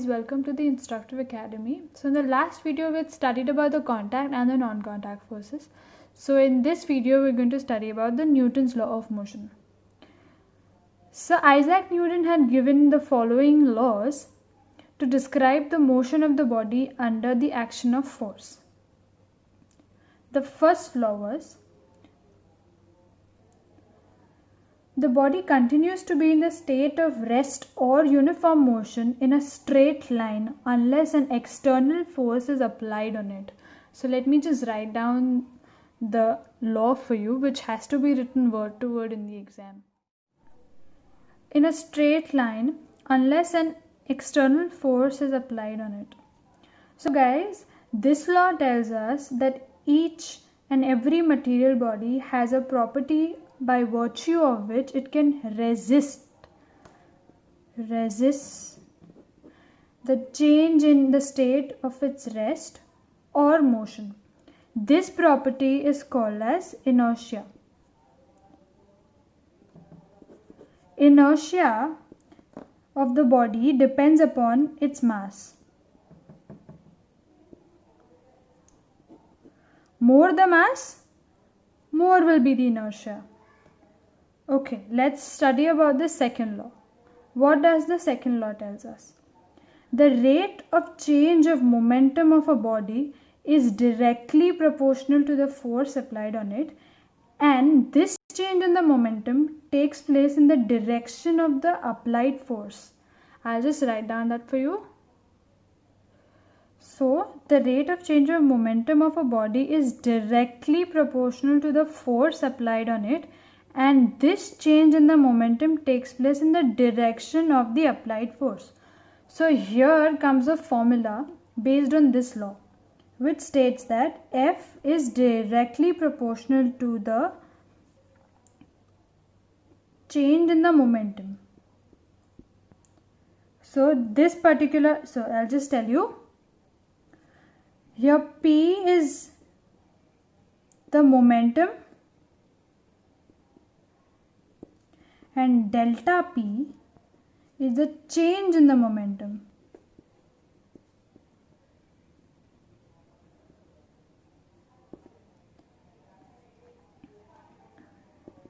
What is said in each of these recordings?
Welcome to the Instructive Academy. So in the last video we had studied about the contact and the non-contact forces. So in this video we're going to study about the Newton's law of motion. So Isaac Newton had given the following laws to describe the motion of the body under the action of force. The first law was, the body continues to be in the state of rest or uniform motion in a straight line unless an external force is applied on it. So let me just write down the law for you, which has to be written word to word in the exam. In a straight line unless an external force is applied on it. So guys, this law tells us that each and every material body has a property by virtue of which it can resist the change in the state of its rest or motion. This property is called as inertia. Inertia of the body depends upon its mass. More the mass, more will be the inertia. Okay, let's study about the second law. What does the second law tells us? The rate of change of momentum of a body is directly proportional to the force applied on it, and this change in the momentum takes place in the direction of the applied force. I'll just write down that for you. So, the rate of change of momentum of a body is directly proportional to the force applied on it, and this change in the momentum takes place in the direction of the applied force. So here comes a formula based on this law, which states that F is directly proportional to the change in the momentum. So this particular, I'll just tell you, here P is the momentum and delta P is the change in the momentum.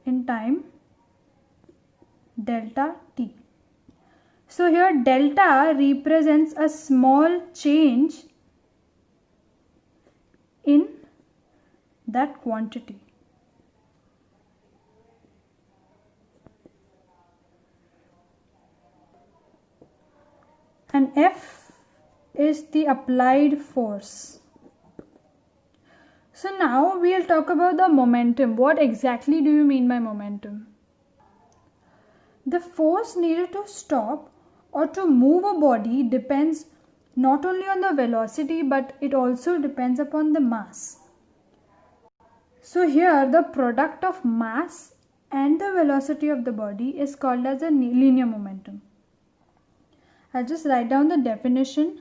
In time delta T. So here delta represents a small change in that quantity. And F is the applied force. So now we'll talk about the momentum. What exactly do you mean by momentum? The force needed to stop or to move a body depends not only on the velocity, but it also depends upon the mass. So here the product of mass and the velocity of the body is called as a linear momentum. I'll just write down the definition.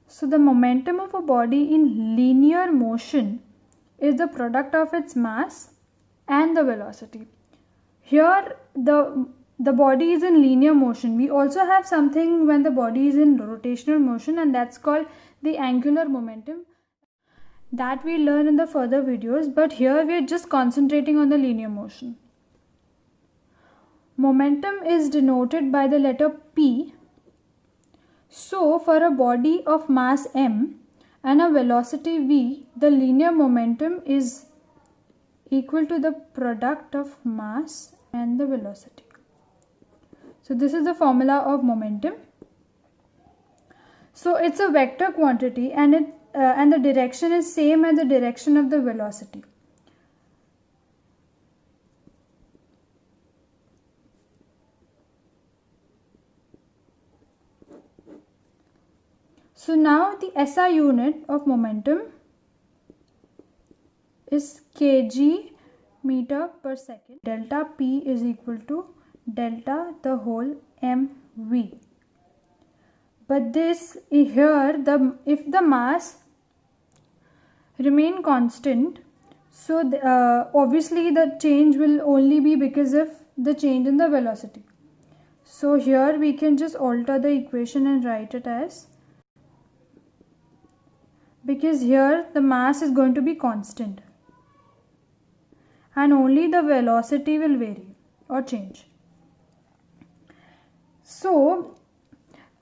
So the momentum of a body in linear motion is the product of its mass and the velocity. Here the body is in linear motion. We also have something when the body is in rotational motion, and that's called the angular momentum. That we learn in the further videos, but here we are just concentrating on the linear motion. Momentum is denoted by the letter P. So for a body of mass m and a velocity v, the linear momentum is equal to the product of mass and the velocity. So this is the formula of momentum. So it's a vector quantity, and the direction is same as the direction of the velocity. So now the SI unit of momentum is kg meter per second. Delta P is equal to delta the whole mv. But this here, if the mass remain constant, so obviously the change will only be because of the change in the velocity. So here we can just alter the equation and write it as, because here the mass is going to be constant and only the velocity will vary or change. So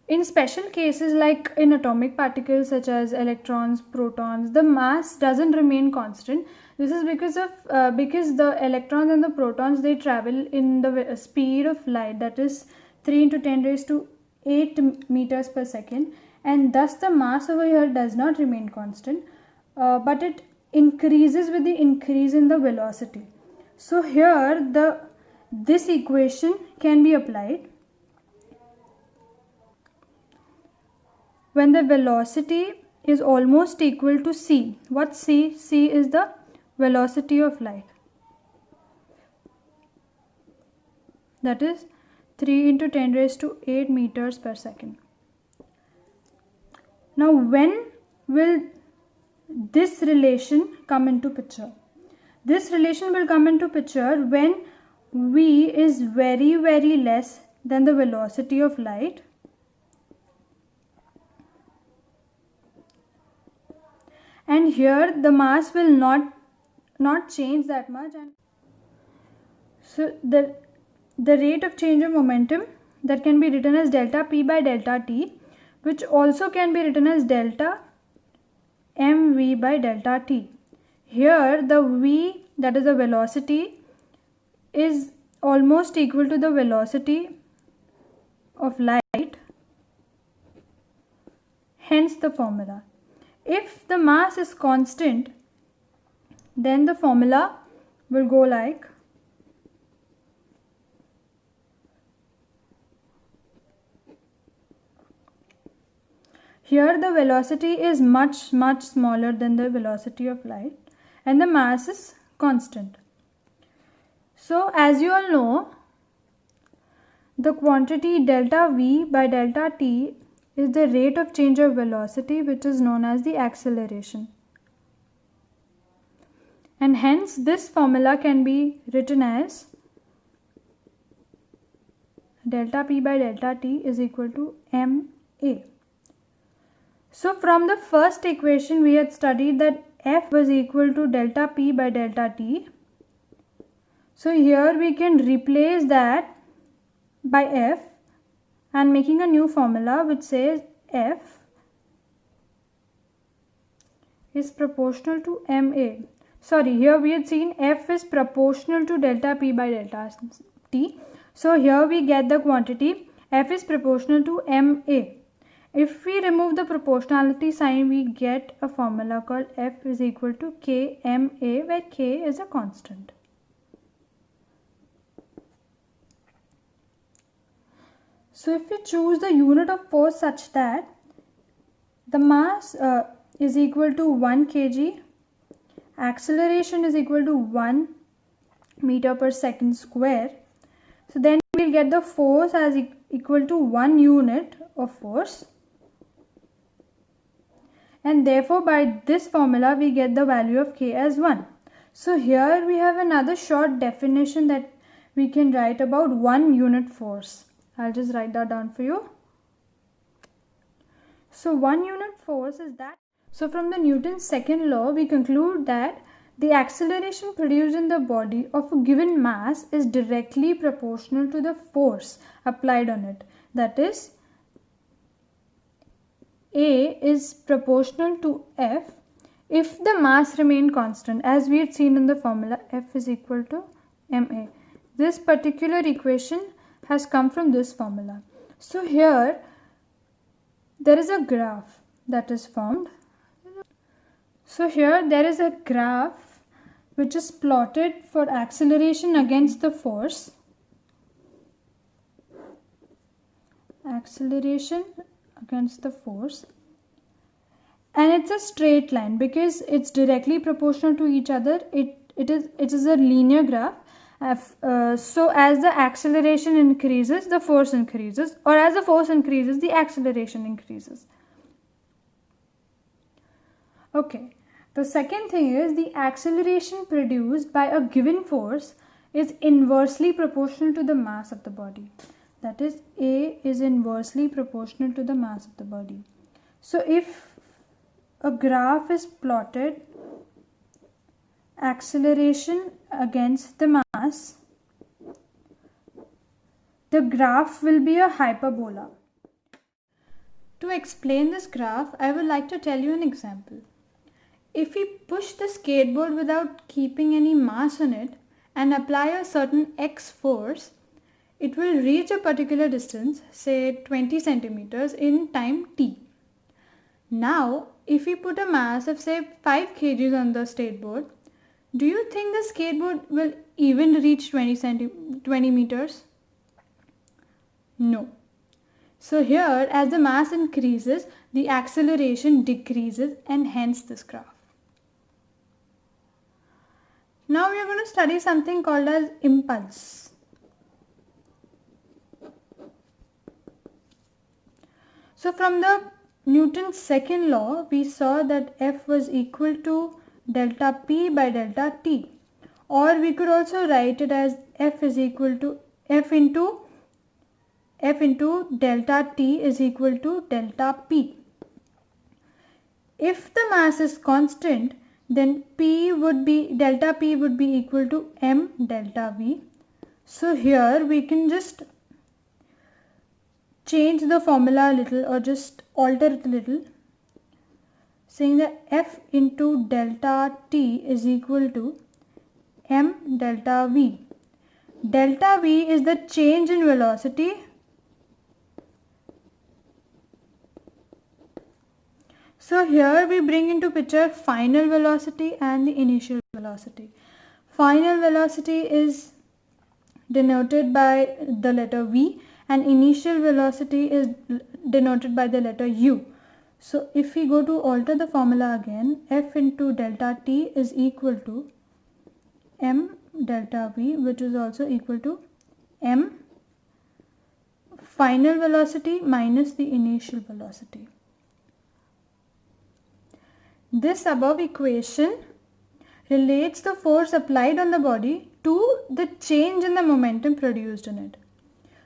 in special cases like in atomic particles such as electrons, protons, the mass doesn't remain constant. This is because the electrons and the protons, they travel in the speed of light, that is 3 into 10 raised to 8 meters per second, and thus the mass over here does not remain constant, but it increases with the increase in the velocity. So here this equation can be applied when the velocity is almost equal to c. What c? C is the velocity of light, that is 3 into 10 raised to 8 meters per second. Now when will this relation come into picture? This relation will come into picture when v is very, very less than the velocity of light, and here the mass will not change that much, and so the rate of change of momentum, that can be written as delta p by delta t, which also can be written as delta mv by delta t. Here the v, that is the velocity, is almost equal to the velocity of light, hence the formula. If the mass is constant, then the formula will go like, here the velocity is much smaller than the velocity of light and the mass is constant. So as you all know, the quantity delta v by delta t is the rate of change of velocity, which is known as the acceleration. And hence this formula can be written as delta p by delta t is equal to ma. So from the first equation we had studied that F was equal to delta p by delta t. So here we can replace that by F and making a new formula which says F is proportional to ma. Sorry, here we had seen F is proportional to delta p by delta t. So here we get the quantity F is proportional to ma. If we remove the proportionality sign, we get a formula called F is equal to kma, where k is a constant. So if we choose the unit of force such that the mass is equal to 1 kg, acceleration is equal to 1 meter per second square, so then we'll get the force as equal to 1 unit of force, and therefore by this formula we get the value of k as 1. So here we have another short definition that we can write about 1 unit force. I'll just write that down for you. So 1 unit force is that. So from the Newton's second law, we conclude that the acceleration produced in the body of a given mass is directly proportional to the force applied on it. That is, A is proportional to F if the mass remained constant, as we had seen in the formula F is equal to ma. This particular equation has come from this formula. So here there is a graph that is formed. So here there is a graph which is plotted for acceleration against the force. Acceleration against the force, and it's a straight line because it's directly proportional to each other. It is a linear graph. So as the acceleration increases, the force increases, or as the force increases, the acceleration increases. Okay, the second thing is the acceleration produced by a given force is inversely proportional to the mass of the body. that is A is inversely proportional to the mass of the body. So if a graph is plotted, acceleration against the mass, the graph will be a hyperbola. To explain this graph, I would like to tell you an example. If we push the skateboard without keeping any mass on it and apply a certain X force, it will reach a particular distance, say 20 centimeters in time t. Now, if we put a mass of say 5 kgs on the skateboard, do you think the skateboard will even reach 20 meters? No. So here, as the mass increases, the acceleration decreases, and hence this graph. Now we are going to study something called as impulse. So from the Newton's second law, we saw that F was equal to delta P by delta T, or we could also write it as F is equal to F into delta T is equal to delta P. If the mass is constant, then delta P would be equal to m delta V. So here we can just change the formula a little, or just alter it a little, saying that F into delta T is equal to m delta V. Delta V is the change in velocity So here we bring into picture final velocity and the initial velocity. Final velocity is denoted by the letter V and initial velocity is denoted by the letter U. So if we go to alter the formula again, F into delta T is equal to m delta V, which is also equal to m final velocity minus the initial velocity. This above equation relates the force applied on the body to the change in the momentum produced in it.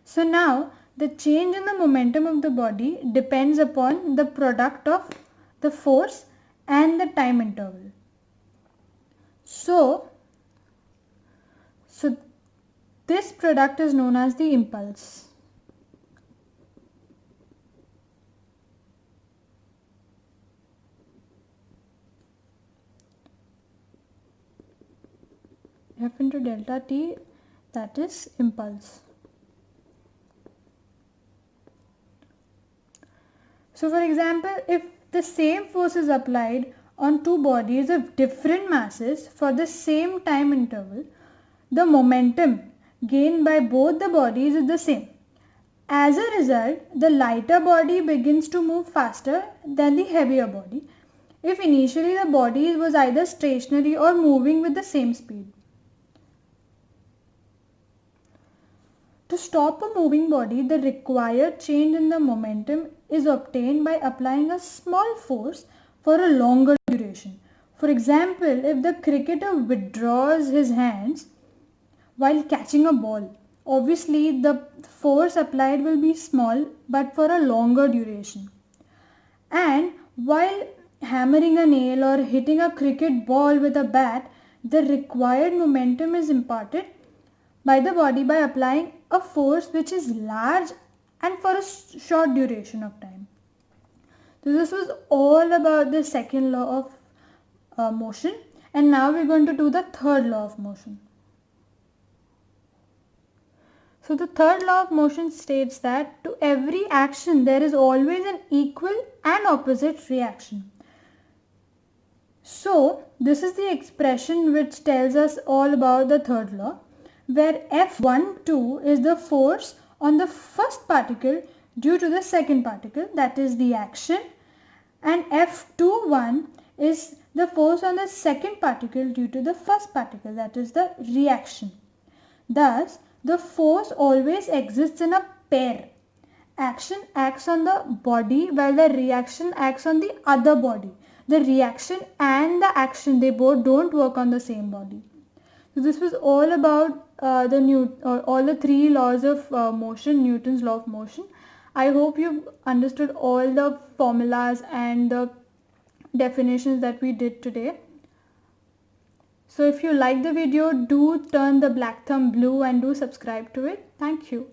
So now the change in the momentum of the body depends upon the product of the force and the time interval. So this product is known as the impulse. F into delta T, that is impulse. So for example, if the same force is applied on two bodies of different masses for the same time interval, the momentum gained by both the bodies is the same. As a result, the lighter body begins to move faster than the heavier body if initially the body was either stationary or moving with the same speed. To stop a moving body, the required change in the momentum is obtained by applying a small force for a longer duration. For example, if the cricketer withdraws his hands while catching a ball, obviously the force applied will be small but for a longer duration. And while hammering a nail or hitting a cricket ball with a bat, the required momentum is imparted by the body by applying a force which is large and for a short duration of time. So this was all about the second law of motion, and now we're going to do the third law of motion. So the third law of motion states that to every action there is always an equal and opposite reaction. So this is the expression which tells us all about the third law, where F12 is the force on the first particle due to the second particle, that is the action, and F21 is the force on the second particle due to the first particle, that is the reaction. Thus, the force always exists in a pair. Action acts on the body while the reaction acts on the other body. The reaction and the action, they both don't work on the same body. So this was all about all the three laws of motion, Newton's law of motion. I hope you've understood all the formulas and the definitions that we did today. So if you like the video, do turn the black thumb blue and do subscribe to it. Thank you.